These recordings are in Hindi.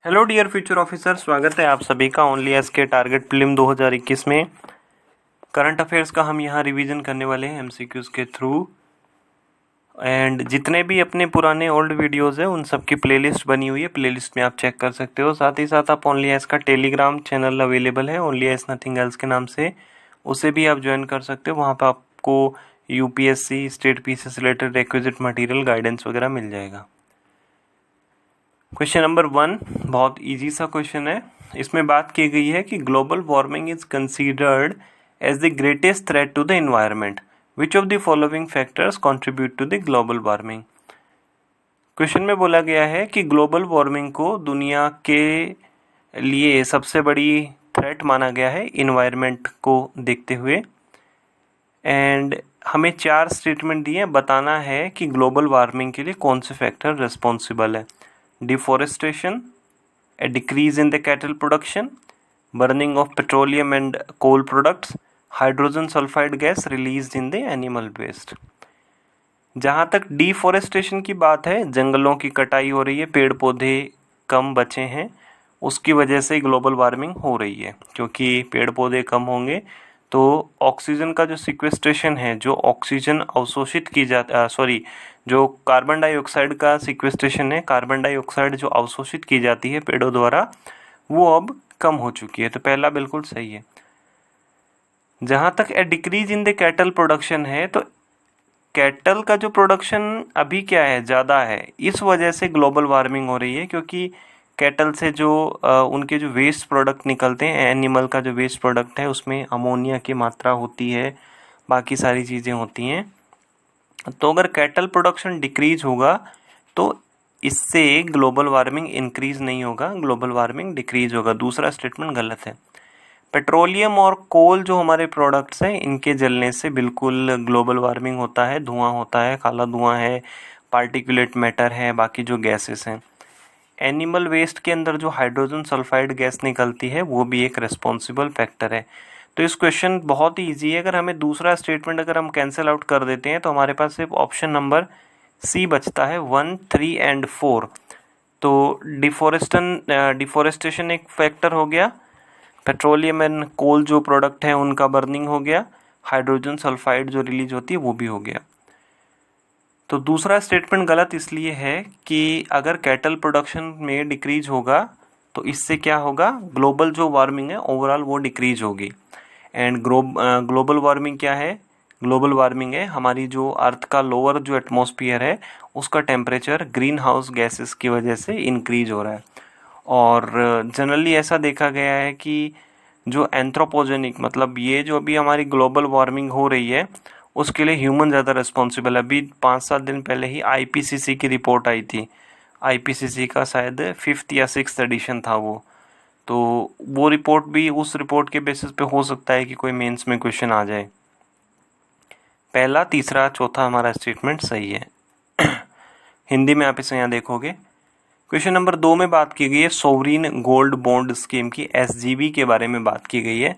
हेलो डियर फ्यूचर ऑफिसर, स्वागत है आप सभी का ओनली एस के टारगेट प्रीलिम 2021 में। करंट अफेयर्स का हम यहाँ रिवीजन करने वाले हैं एमसीक्यूज़ के थ्रू। एंड जितने भी अपने पुराने ओल्ड वीडियोस हैं उन सब की प्लेलिस्ट बनी हुई है, प्लेलिस्ट में आप चेक कर सकते हो। साथ ही साथ आप ओनली एस का टेलीग्राम चैनल अवेलेबल है ओनली एस नथिंग एल्स के नाम से, उसे भी आप ज्वाइन कर सकते हो। वहाँ पर आपको यूपीएससी स्टेट पीसी से रिलेटेड रिक्विजिट मटेरियल गाइडेंस वगैरह मिल जाएगा। क्वेश्चन नंबर 1 बहुत इजी सा क्वेश्चन है। इसमें बात की गई है कि global warming is considered as the greatest threat to the environment, which of the following factors contribute to the global warming. Question में बोला गया है कि ग्लोबल वार्मिंग को दुनिया के लिए सबसे बड़ी थ्रेट माना गया है इन्वायरमेंट को देखते हुए। एंड हमें 4 स्टेटमेंट दिए, बताना है कि ग्लोबल वार्मिंग के लिए कौन से फैक्टर रिस्पॉन्सिबल है। Deforestation, a decrease in the cattle production, burning of petroleum and coal products, hydrogen sulfide gas released in the animal waste। जहाँ तक डिफोरेस्टेशन की बात है, जंगलों की कटाई हो रही है, पेड़ पौधे कम बचे हैं, उसकी वजह से ग्लोबल वार्मिंग हो रही है। क्योंकि पेड़ पौधे कम होंगे तो ऑक्सीजन का जो सिक्वेस्ट्रेशन है, जो ऑक्सीजन अवशोषित की जो कार्बन डाइऑक्साइड का सिक्वेस्ट्रेशन है, कार्बन डाइऑक्साइड जो अवशोषित की जाती है पेड़ों द्वारा, वो अब कम हो चुकी है। तो पहला बिल्कुल सही है। जहाँ तक a decrease in the cattle production है, तो कैटल का जो प्रोडक्शन अभी क्या है, ज़्यादा है, इस वजह से ग्लोबल वार्मिंग हो रही है। क्योंकि कैटल से जो उनके जो वेस्ट प्रोडक्ट निकलते हैं, एनिमल का जो वेस्ट प्रोडक्ट है, उसमें अमोनिया की मात्रा होती है, बाकी सारी चीज़ें होती हैं। तो अगर कैटल प्रोडक्शन डिक्रीज होगा तो इससे ग्लोबल वार्मिंग इंक्रीज नहीं होगा, ग्लोबल वार्मिंग डिक्रीज होगा। दूसरा स्टेटमेंट गलत है। पेट्रोलियम और कोल जो हमारे प्रोडक्ट्स हैं, इनके जलने से बिल्कुल ग्लोबल वार्मिंग होता है, धुआं होता है, काला धुआं है, पार्टिकुलेट मैटर है, बाकी जो गैसेस हैं। एनिमल वेस्ट के अंदर जो हाइड्रोजन सल्फाइड गैस निकलती है, वो भी एक रिस्पॉन्सिबल फैक्टर है। तो इस क्वेश्चन बहुत ही ईजी है। अगर हमें दूसरा स्टेटमेंट अगर हम कैंसिल आउट कर देते हैं तो हमारे पास सिर्फ ऑप्शन नंबर सी बचता है, 1, 3 एंड 4। तो डिफोरेस्टेशन एक फैक्टर हो गया, पेट्रोलियम एंड कोल जो प्रोडक्ट हैं उनका बर्निंग हो गया, हाइड्रोजन सल्फाइड जो रिलीज होती है वो भी हो गया। तो दूसरा स्टेटमेंट गलत इसलिए है कि अगर कैटल प्रोडक्शन में डिक्रीज होगा तो इससे क्या होगा, ग्लोबल जो वार्मिंग है ओवरऑल वो डिक्रीज होगी। एंड ग्लोबल वार्मिंग क्या है, ग्लोबल वार्मिंग है हमारी जो अर्थ का लोअर जो एटमॉस्फेयर है उसका टेम्परेचर ग्रीन हाउस गैसेस की वजह से इंक्रीज हो रहा है। और जनरली ऐसा देखा गया है कि जो एंथ्रोपोजेनिक, मतलब ये जो अभी हमारी ग्लोबल वार्मिंग हो रही है उसके लिए ह्यूमन ज़्यादा रिस्पॉन्सिबल है। अभी 5-7 दिन पहले ही आईपीसीसी की रिपोर्ट आई थी, आईपीसीसी का शायद 5th या 6th एडिशन था वो। तो वो रिपोर्ट भी, उस रिपोर्ट के बेसिस पे हो सकता है कि कोई मेंस में क्वेश्चन आ जाए। पहला, तीसरा, चौथा हमारा स्टेटमेंट सही है। हिंदी में आप इसे यहाँ देखोगे। क्वेश्चन नंबर 2 में बात की गई है सोवरीन गोल्ड बॉन्ड स्कीम की, एसजीबी के बारे में बात की गई है।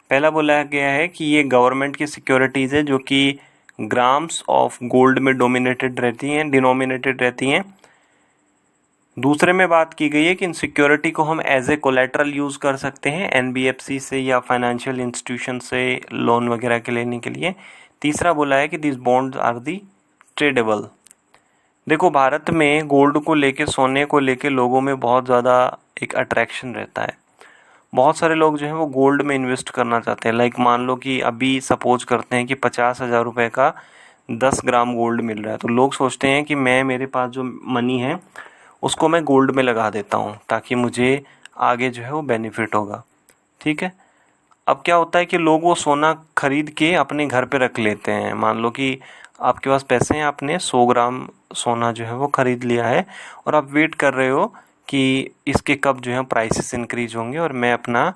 पहला बोला गया है कि ये गवर्नमेंट की सिक्योरिटीज़ है जो कि ग्राम्स ऑफ गोल्ड में डिनोमिनेटेड रहती हैं। दूसरे में बात की गई है कि इन सिक्योरिटी को हम एज ए कोलेट्रल यूज़ कर सकते हैं एनबीएफसी से या फाइनेंशियल इंस्टीट्यूशन से लोन वगैरह के लेने के लिए। तीसरा बोला है कि this bonds are the tradable. देखो, भारत में गोल्ड को लेके, सोने को लेके लोगों में बहुत ज़्यादा एक अट्रैक्शन रहता है। बहुत सारे लोग जो हैं वो गोल्ड में इन्वेस्ट करना चाहते हैं। लाइक मान लो कि अभी सपोज करते हैं कि 50,000 रुपये का 10 ग्राम गोल्ड मिल रहा है, तो लोग सोचते हैं कि मेरे पास जो मनी है उसको मैं गोल्ड में लगा देता हूँ ताकि मुझे आगे जो है वो बेनिफिट होगा। ठीक है। अब क्या होता है कि लोग वो सोना खरीद के अपने घर पे रख लेते हैं। मान लो कि आपके पास पैसे हैं, आपने 100 ग्राम सोना जो है वो ख़रीद लिया है और आप वेट कर रहे हो कि इसके कब जो है प्राइसेस इंक्रीज होंगे और मैं अपना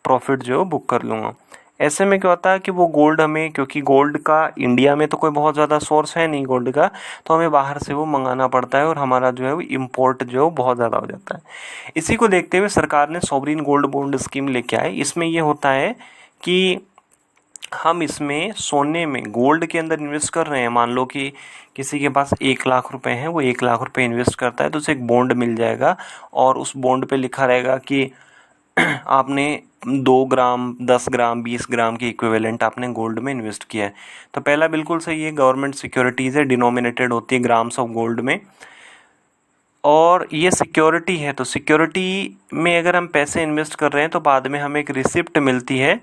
प्रॉफिट जो है बुक कर लूँगा। ऐसे में क्या होता है कि वो गोल्ड हमें, क्योंकि गोल्ड का इंडिया में तो कोई बहुत ज़्यादा सोर्स है नहीं गोल्ड का, तो हमें बाहर से वो मंगाना पड़ता है और हमारा जो है वो इम्पोर्ट जो है बहुत ज़्यादा हो जाता है। इसी को देखते हुए सरकार ने सॉवरिन गोल्ड बॉन्ड स्कीम लेके आए। इसमें ये होता है कि हम इसमें सोने में गोल्ड के अंदर इन्वेस्ट कर रहे हैं, मान लो कि किसी के पास 1 लाख रुपए हैं, वो 1 लाख रुपए इन्वेस्ट करता है तो उसे एक बॉन्ड मिल जाएगा और उस बॉन्ड पे लिखा रहेगा कि आपने 2 ग्राम 10 ग्राम 20 ग्राम के इक्विवेलेंट आपने गोल्ड में इन्वेस्ट किया है। तो पहला बिल्कुल सही है, गवर्नमेंट सिक्योरिटीज़ है, डिनोमिनेटेड होती है ग्राम्स ऑफ गोल्ड में और ये सिक्योरिटी है। तो सिक्योरिटी में अगर हम पैसे इन्वेस्ट कर रहे हैं तो बाद में हमें एक रिसिप्ट मिलती है।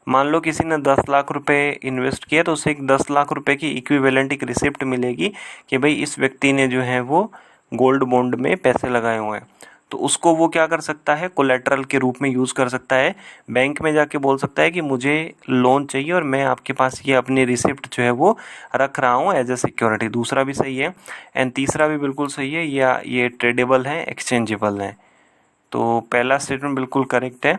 मान लो किसी ने 10 लाख रुपए इन्वेस्ट किया तो उसे एक 10 लाख रुपए की इक्विवेलेंट एक रिसिप्ट मिलेगी कि भाई इस व्यक्ति ने जो है वो गोल्ड बॉन्ड में पैसे लगाए हुए हैं। तो उसको वो क्या कर सकता है, कोलेटरल के रूप में यूज़ कर सकता है। बैंक में जाके बोल सकता है कि मुझे लोन चाहिए और मैं आपके पास ये अपनी रिसिप्ट जो है वो रख रहा हूँ एज ए सिक्योरिटी। दूसरा भी सही है एंड तीसरा भी बिल्कुल सही है, या ये ट्रेडेबल है, एक्सचेंजेबल है। तो पहला स्टेटमेंट बिल्कुल करेक्ट है।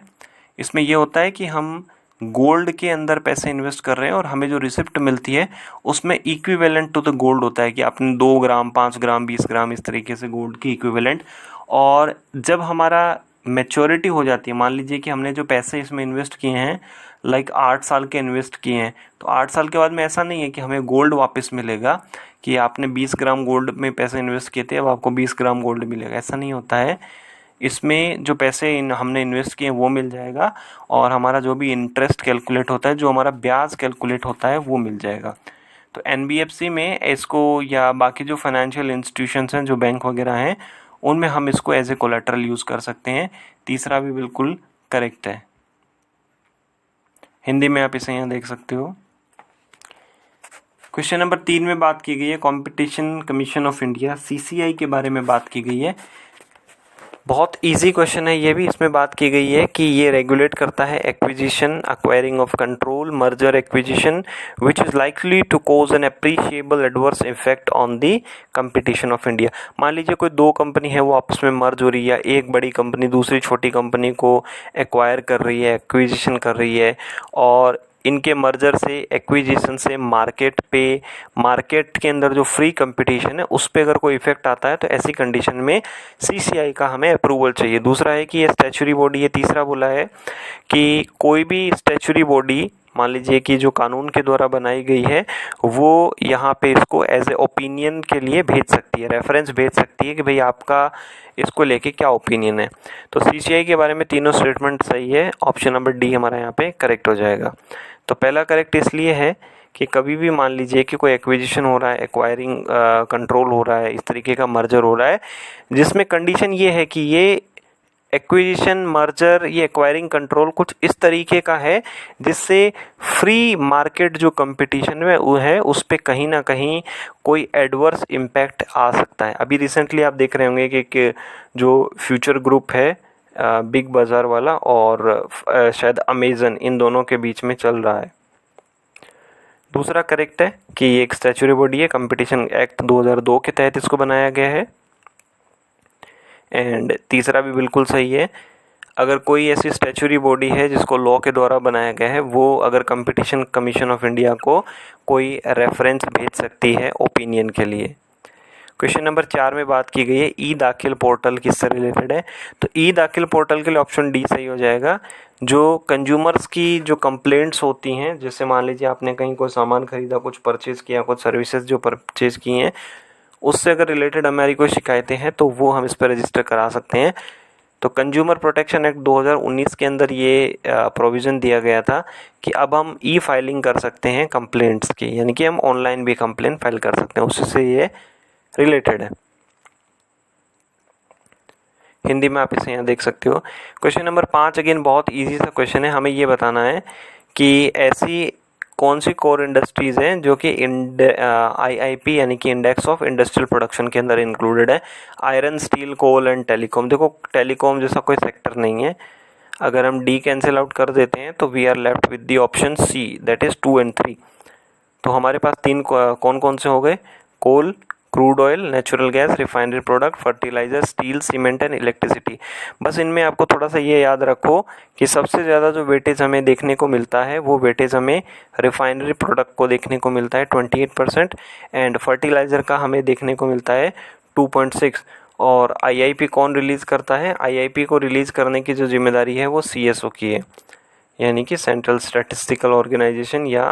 इसमें ये होता है कि हम गोल्ड के अंदर पैसे इन्वेस्ट कर रहे हैं और हमें जो रिसिप्ट मिलती है उसमें इक्विवेलेंट टू द गोल्ड होता है कि आपने 2 ग्राम 5 ग्राम 20 ग्राम इस तरीके से गोल्ड की इक्विवेलेंट। और जब हमारा मैच्योरिटी हो जाती है, मान लीजिए कि हमने जो पैसे इसमें इन्वेस्ट किए हैं लाइक 8 साल के इन्वेस्ट किए हैं, तो 8 साल के बाद में ऐसा नहीं है कि हमें गोल्ड वापस मिलेगा कि आपने 20 ग्राम गोल्ड में पैसे इन्वेस्ट किए थे अब आपको 20 ग्राम गोल्ड मिलेगा, ऐसा नहीं होता है। इसमें जो पैसे हमने इन्वेस्ट किए वो मिल जाएगा और हमारा जो भी इंटरेस्ट कैलकुलेट होता है, जो हमारा ब्याज कैलकुलेट होता है वो मिल जाएगा। तो एनबीएफसी में इसको या बाकी जो फाइनेंशियल इंस्टीट्यूशंस हैं जो बैंक वगैरह हैं उनमें हम इसको एज ए कोलेटरल यूज़ कर सकते हैं। तीसरा भी बिल्कुल करेक्ट है। हिंदी में आप इसे यहाँ देख सकते हो। क्वेश्चन नंबर 3 में बात की गई है competition commission of India CCI के बारे में बात की गई है। बहुत इजी क्वेश्चन है ये भी। इसमें बात की गई है कि ये रेगुलेट करता है acquisition, acquiring of control, merger acquisition which is likely to cause an appreciable adverse effect on the competition of India. मान लीजिए कोई 2 कंपनी है वो आपस में मर्ज हो रही है, या एक बड़ी कंपनी दूसरी छोटी कंपनी को एक्वायर कर रही है, एक्विजिशन कर रही है और इनके मर्जर से, एक्विजिशन से मार्केट के अंदर जो फ्री कंपटीशन है उस पर अगर कोई इफेक्ट आता है तो ऐसी कंडीशन में सीसीआई का हमें अप्रूवल चाहिए। दूसरा है कि ये स्टैच्यूरी बॉडी है। तीसरा बोला है कि कोई भी स्टैच्यूरी बॉडी मान लीजिए कि जो कानून के द्वारा बनाई गई है वो यहाँ पे इसको एज ए ओपिनियन के लिए भेज सकती है, रेफरेंस भेज सकती है कि भाई आपका इसको लेके क्या ओपिनियन है। तो सीसीआई के बारे में तीनों स्टेटमेंट सही है। ऑप्शन नंबर डी हमारा यहाँ पे करेक्ट हो जाएगा। तो पहला करेक्ट इसलिए है कि कभी भी मान लीजिए कि कोई एक्विजिशन हो रहा है, एक्वायरिंग कंट्रोल हो रहा है, इस तरीके का मर्जर हो रहा है जिसमें कंडीशन ये है कि ये एक्विजिशन, मर्जर, ये एक्वायरिंग कंट्रोल कुछ इस तरीके का है जिससे फ्री मार्केट जो कंपटीशन में वो है उस पर कहीं ना कहीं कोई एडवर्स इम्पैक्ट आ सकता है। अभी रिसेंटली आप देख रहे होंगे कि जो फ्यूचर ग्रुप है बिग बाज़ार वाला और शायद अमेज़न, इन दोनों के बीच में चल रहा है। दूसरा करेक्ट है कि ये एक स्टैच्यूटरी बॉडी है, कंपटीशन एक्ट 2002 के तहत इसको बनाया गया है। एंड तीसरा भी बिल्कुल सही है। अगर कोई ऐसी स्टैच्यूटरी बॉडी है जिसको लॉ के द्वारा बनाया गया है वो अगर कंपटीशन कमीशन ऑफ इंडिया को कोई रेफरेंस भेज सकती है ओपिनियन के लिए। क्वेश्चन नंबर 4 में बात की गई है ई दाखिल पोर्टल किससे रिलेटेड है। तो ई दाखिल पोर्टल के लिए ऑप्शन डी सही हो जाएगा। जो कंज्यूमर्स की जो कंप्लेंट्स होती हैं, जैसे मान लीजिए आपने कहीं कोई सामान खरीदा, कुछ परचेज़ किया, कुछ सर्विसेज जो परचेज़ की हैं उससे अगर रिलेटेड हमारी कोई शिकायतें हैं तो वो हम इस पर रजिस्टर करा सकते हैं। तो कंज्यूमर प्रोटेक्शन एक्ट 2019 के अंदर ये प्रोविज़न दिया गया था कि अब हम ई फाइलिंग कर सकते हैं कंप्लेंट्स की, यानी कि हम ऑनलाइन भी कंप्लेंट फाइल कर सकते हैं, उससे ये रिलेटेड है। हिंदी में आप इसे यहाँ देख सकते हो। क्वेश्चन नंबर 5 अगेन बहुत इजी सा क्वेश्चन है। हमें ये बताना है कि ऐसी कौन सी कोर इंडस्ट्रीज़ हैं जो कि IIP यानी कि इंडेक्स ऑफ इंडस्ट्रियल प्रोडक्शन के अंदर इंक्लूडेड है। Iron, steel, coal and telecom. देखो टेलीकॉम जैसा कोई सेक्टर नहीं है। अगर हम डी कैंसिल आउट कर देते हैं तो we are left with the option C, that is 2 और 3। तो हमारे पास 3 कौन कौन से हो गए? Coal, crude oil, natural gas, refinery product, fertiliser, steel, cement and electricity. बस इनमें आपको थोड़ा सा ये याद रखो कि सबसे ज़्यादा जो वेटेज हमें देखने को मिलता है वो वेटेज हमें रिफाइनरी प्रोडक्ट को देखने को मिलता है 28% एंड फर्टिलाइज़र का हमें देखने को मिलता है 2.6। और IIP कौन रिलीज़ करता है? IIP को रिलीज़ करने की जो जिम्मेदारी है वो CSO की है। यानी कि सेंट्रल स्टैटिस्टिकल ऑर्गेनाइजेशन या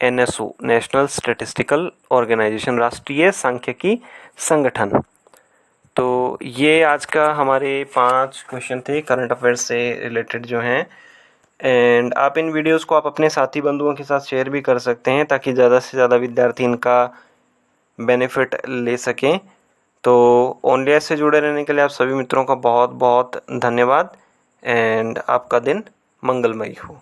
NSO, नेशनल स्टैटिस्टिकल ऑर्गेनाइजेशन, राष्ट्रीय सांख्यिकी संगठन। तो ये आज का हमारे 5 क्वेश्चन थे करंट अफेयर्स से रिलेटेड जो हैं। एंड आप इन वीडियोस को आप अपने साथी बंधुओं के साथ शेयर भी कर सकते हैं ताकि ज़्यादा से ज़्यादा विद्यार्थी इनका बेनिफिट ले सकें। तो OnlyAS से जुड़े रहने के लिए आप सभी मित्रों का बहुत बहुत धन्यवाद एंड आपका दिन मंगलमय हो।